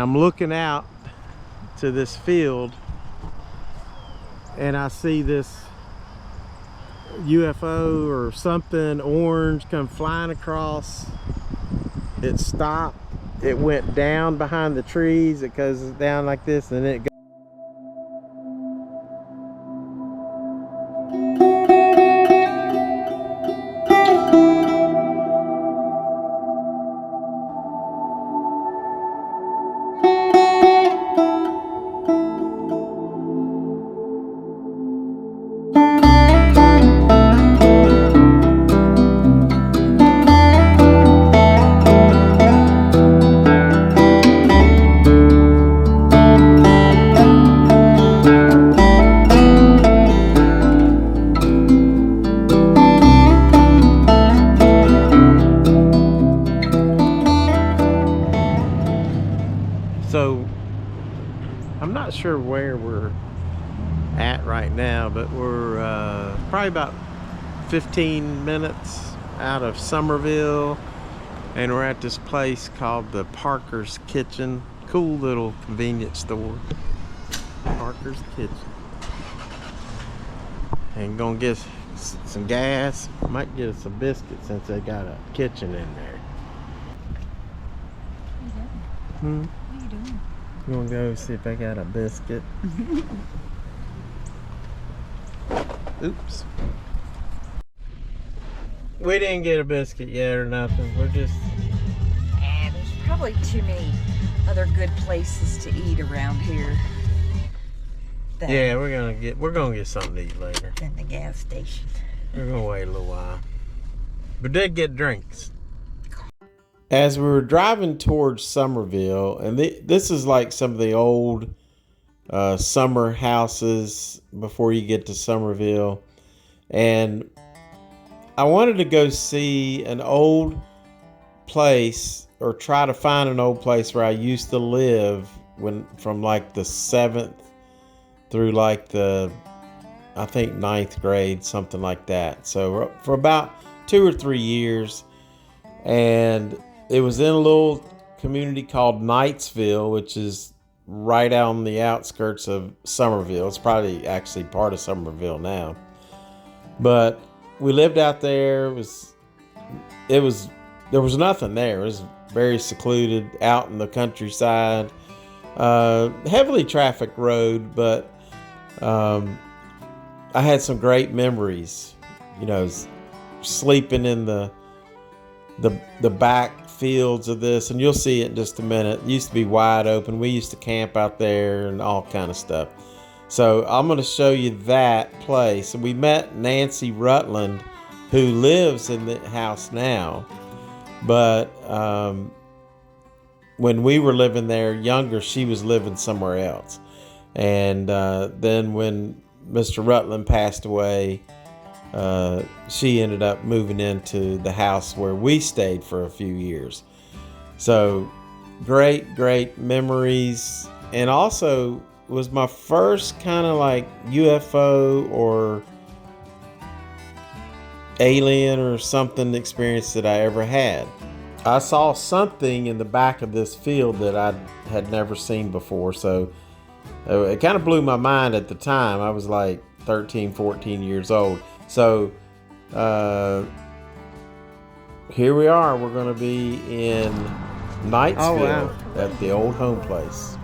I'm looking out to this field and I see this UFO or something orange come flying across. It stopped, it went down behind the trees, it goes down like this, and then it goes. So I'm not sure where we're at right now, but we're probably about 15 minutes out of Summerville, and we're at this place called the Parker's Kitchen. Cool little convenience store. Parker's Kitchen. And gonna get some gas. Might get us a biscuit since they got a kitchen in there. Hmm? You wanna go see if I got a biscuit? Oops. We didn't get a biscuit yet or nothing. We're just... There's probably too many other good places to eat around here. Yeah, we're gonna get something to eat later. Than the gas station. We're gonna wait a little while. But did get drinks. As we were driving towards Summerville, and this is like some of the old summer houses before you get to Summerville, and I wanted to go see an old place, or try to find an old place where I used to live from like the 7th through like the, I think 9th grade, something like that. So for about 2 or 3 years, and it was in a little community called Knightsville, which is right out on the outskirts of Summerville. It's probably actually part of Summerville now. But we lived out there. There was nothing there. It was very secluded, out in the countryside. Heavily trafficked road, but I had some great memories. You know, sleeping in the back fields of this, and you'll see it in just a minute. It used to be wide open. We used to camp out there and all kind of stuff. So I'm going to show you that place. And we met Nancy Rutland, who lives in the house now. But when we were living there younger, she was living somewhere else. And then when Mr. Rutland passed away, she ended up moving into the house where we stayed for a few years. So great memories. And also was my first kind of like UFO or alien or something experience that I ever had. I saw something in the back of this field that I had never seen before. So it kind of blew my mind at the time. I was like 13, 14 years old. So here we are. We're going to be in Knightsville at the old home place.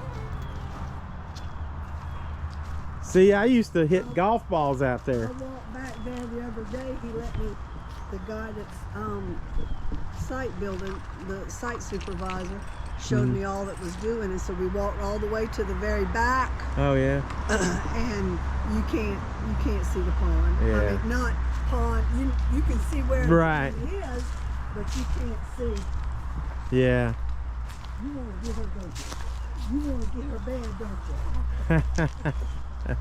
See, I used to hit golf balls out there. I walked back there the other day. He let me, the guy that's site building, the site supervisor, showed me all that was doing, and so we walked all the way to the very back. Oh yeah. And you can't see the pond. Yeah. I mean, not pond. You can see where right. it is, but you can't see. Yeah. You want to get her, don't you? You want to get her bad, don't you?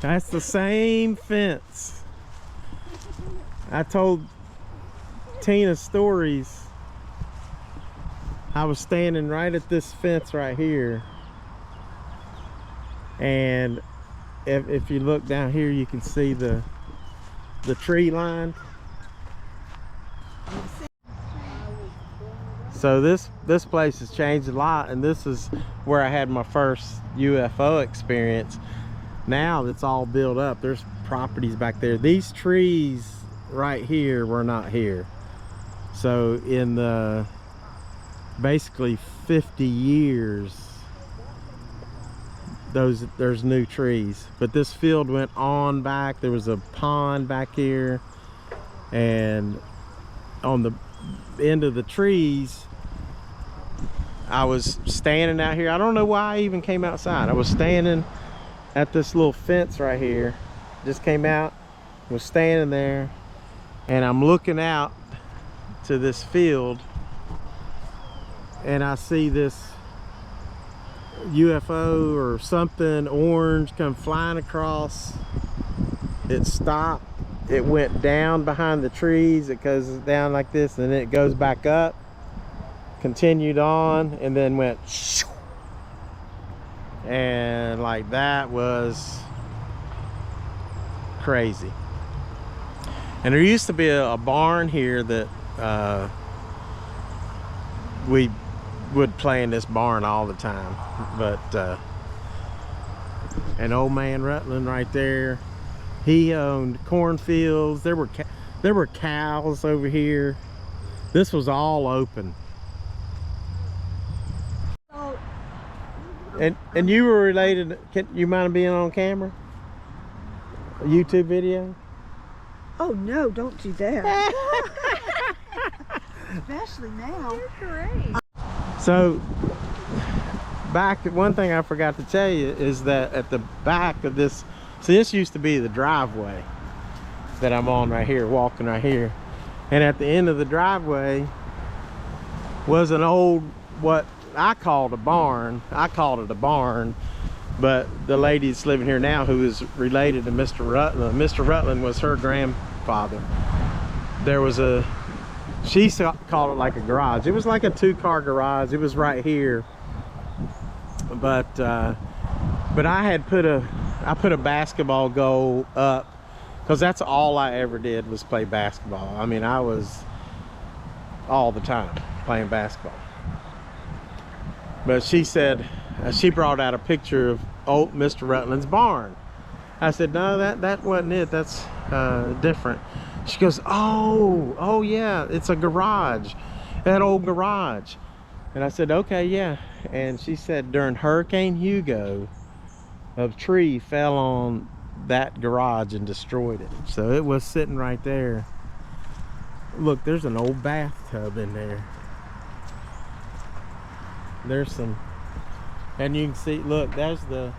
That's the same fence. I told Tina stories. I was standing right at this fence right here, and if you look down here, you can see the tree line. So this place has changed a lot, and this is where I had my first UFO experience. Now it's all built up. There's properties back there. These trees right here were not here. So in the basically 50 years, there's new trees. But this field went on back. There was a pond back here, and on the end of the trees, I was standing out here. I don't know why I even came outside. I was standing at this little fence right here. Just came out, was standing there, and I'm looking out to this field, and I see this UFO or something orange come flying across. It stopped. It went down behind the trees. It goes down like this, and then it goes back up, continued on, and then went shoo. And like, that was crazy. And there used to be a barn here that we would play in this barn all the time. But an old man Rutland right there, he owned cornfields. There were cows over here. This was all open. And you were related. Can you mind being on camera? A YouTube video? Oh no, don't do that. Especially now. You're great. So one thing I forgot to tell you is that at the back of this, see, this used to be the driveway that I'm on right here, walking right here. And at the end of the driveway was an old, what I called a barn. I called it a barn, but the lady that's living here now, who is related to Mr. Rutland, Mr. Rutland was her grandfather. There was she called it like a garage. It was like a 2-car garage. It was right here. But I had put a basketball goal up, because that's all I ever did was play basketball. I mean, I was all the time playing basketball. But she said, she brought out a picture of old Mr. Rutland's barn. I said, no, that wasn't it. That's different. She goes, oh yeah, it's a garage, that old garage. And I said, okay, yeah. And she said during Hurricane Hugo, a tree fell on that garage and destroyed it. So it was sitting right there. Look, there's an old bathtub in there. There's some, and you can see, look, there's the,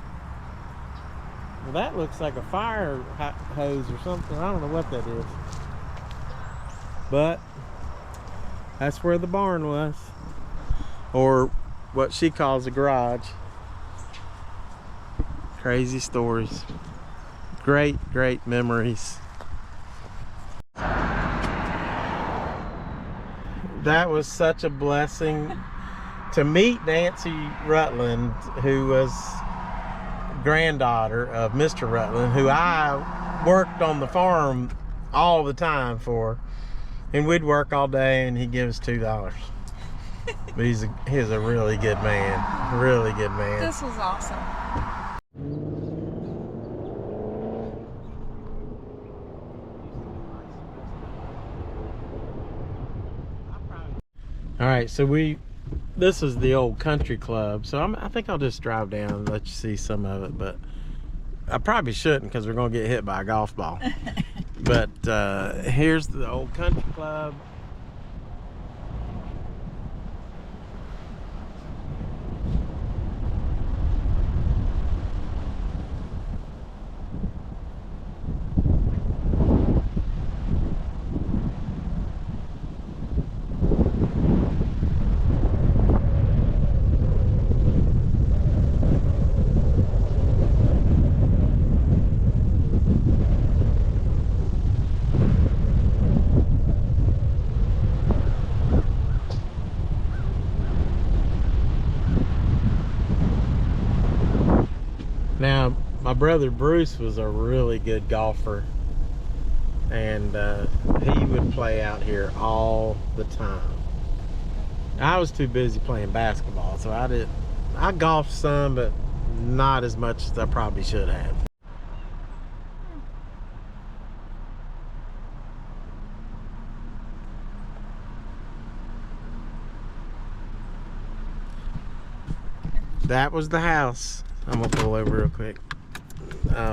well, that looks like a fire hose or something. I don't know what that is. But that's where the barn was, or what she calls a garage. Crazy stories. Great memories. That was such a blessing to meet Nancy Rutland, who was granddaughter of Mr. Rutland, who I worked on the farm all the time for, and we'd work all day and he'd give us $2. But he's a really good man, really good man. This was awesome. All right, so this is the old country club, so I think I'll just drive down and let you see some of it, but I probably shouldn't, because we're gonna get hit by a golf ball. But here's the old country club. Now, my brother Bruce was a really good golfer, and he would play out here all the time. I was too busy playing basketball, so I golfed some, but not as much as I probably should have. That was the house. I'm gonna pull over real quick. Look at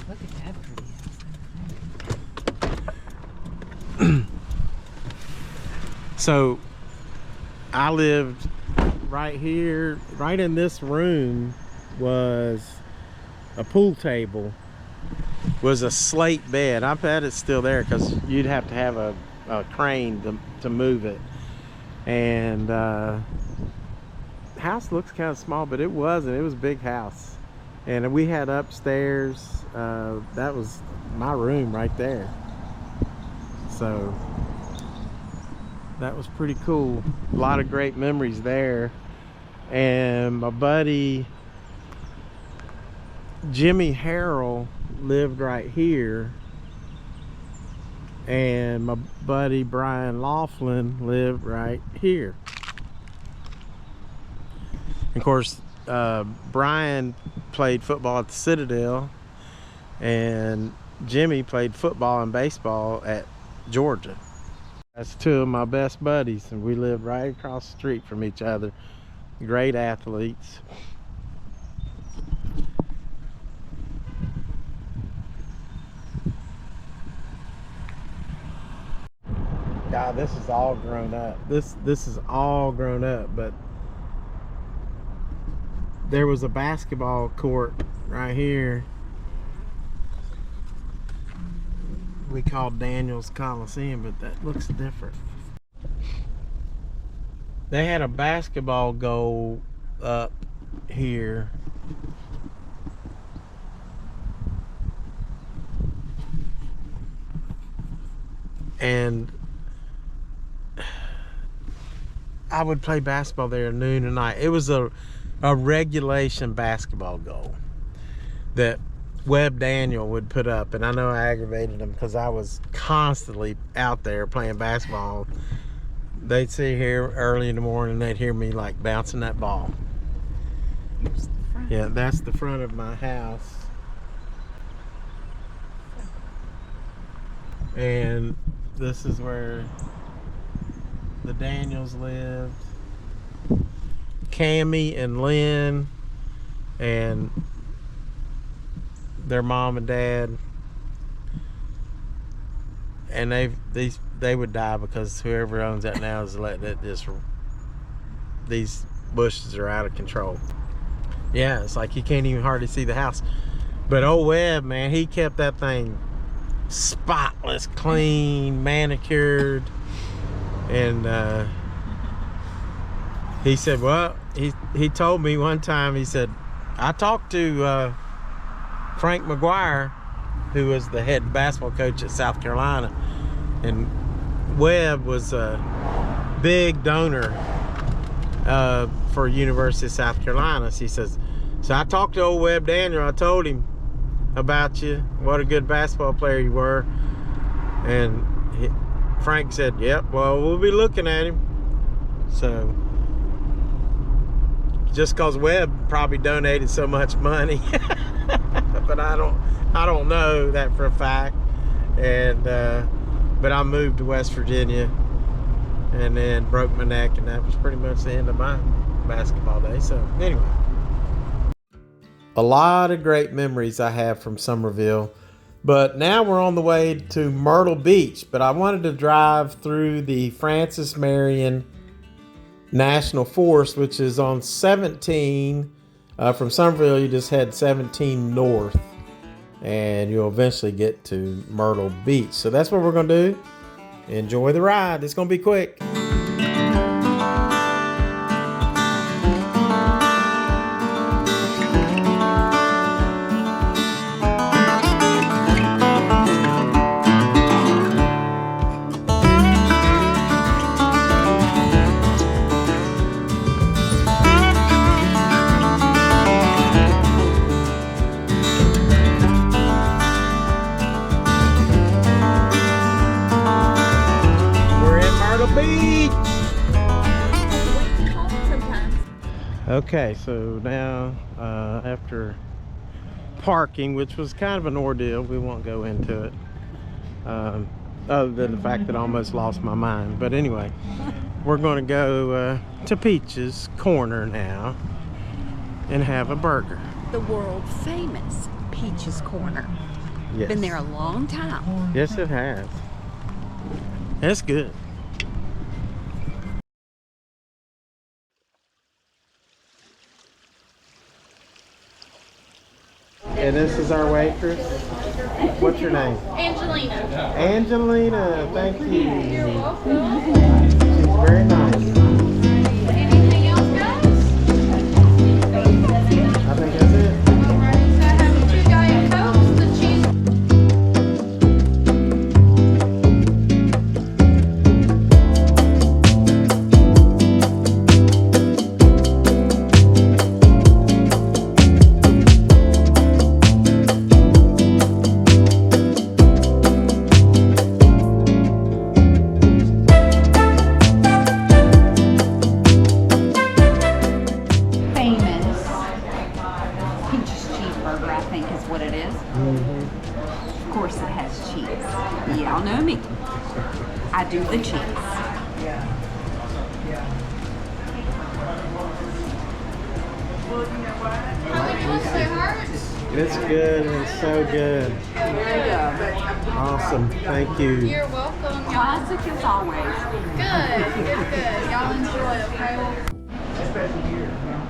that pretty house. So I lived right here, right in this room was a pool table, was a slate bed. I bet it's still there because you'd have to have a crane to move it. And house looks kind of small, but it wasn't. It was a big house. And we had upstairs, that was my room right there. So that was pretty cool. A lot of great memories there. And my buddy Jimmy Harrell lived right here, and my buddy Brian Laughlin lived right here. Of course, Brian played football at the Citadel, and Jimmy played football and baseball at Georgia. That's two of my best buddies, and we lived right across the street from each other. Great athletes. God, this is all grown up. This is all grown up, but there was a basketball court right here. We called Daniels Coliseum, but that looks different. They had a basketball goal up here. And I would play basketball there noon and night. It was a regulation basketball goal that Webb Daniel would put up, and I know I aggravated him because I was constantly out there playing basketball. They'd sit here early in the morning, they'd hear me like bouncing that ball. Here's the front. Yeah, that's the front of my house. And this is where the Daniels lived. Cammie and Lynn and their mom and dad, and they would die because whoever owns that now is letting it just, these bushes are out of control. Yeah, it's like you can't even hardly see the house. But old Webb, man, he kept that thing spotless, clean, manicured. And he said, well, he told me one time, he said, I talked to Frank McGuire, who was the head basketball coach at South Carolina, and Webb was a big donor for University of South Carolina. So he says, so I talked to old Webb Daniel. I told him about you, what a good basketball player you were. And Frank said, yep, well, we'll be looking at him. So just because Webb probably donated so much money, but I don't know that for a fact. And but I moved to West Virginia and then broke my neck, and that was pretty much the end of my basketball day. So anyway, a lot of great memories I have from Summerville. But now we're on the way to Myrtle Beach, but I wanted to drive through the Francis Marion National Forest, which is on 17. From Summerville, you just head 17 north, and you'll eventually get to Myrtle Beach. So that's what we're going to do. Enjoy the ride. It's going to be quick. Beach. Okay, so now after parking, which was kind of an ordeal, we won't go into it, other than the fact that I almost lost my mind. But anyway, we're going to go to Peach's Corner now and have a burger. The world famous Peach's Corner. Yes. Been there a long time. Yes, it has. That's good. And this is our waitress. What's your name? Angelina. Angelina, thank you. You're welcome. She's very nice. Anything else, guys? I think that's it. Alright, so I have 2 Diet Cokes, the cheese. I do the cheese. It's good. It's so good. Awesome. Thank you. You're welcome. Classic as always. Good. Y'all enjoy, okay?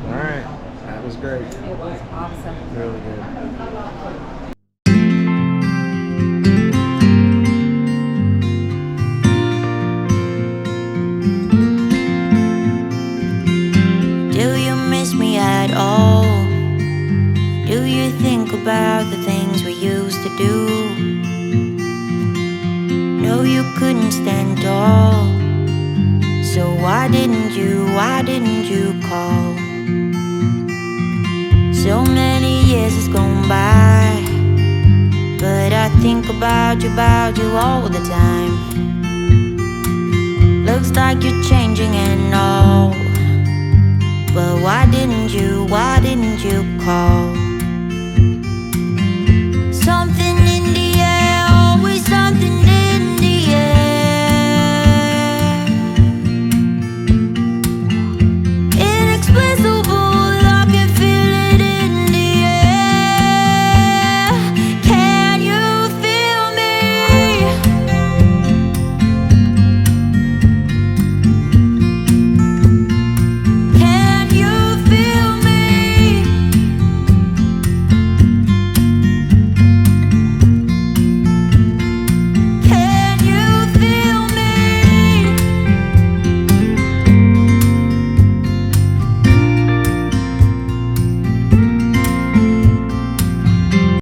All right. That was great. It was awesome. Really good. At all? Do you think about the things we used to do? No, you couldn't stand tall. So why didn't you call? So many years has gone by, but I think about you all the time. Looks like you're changing and all.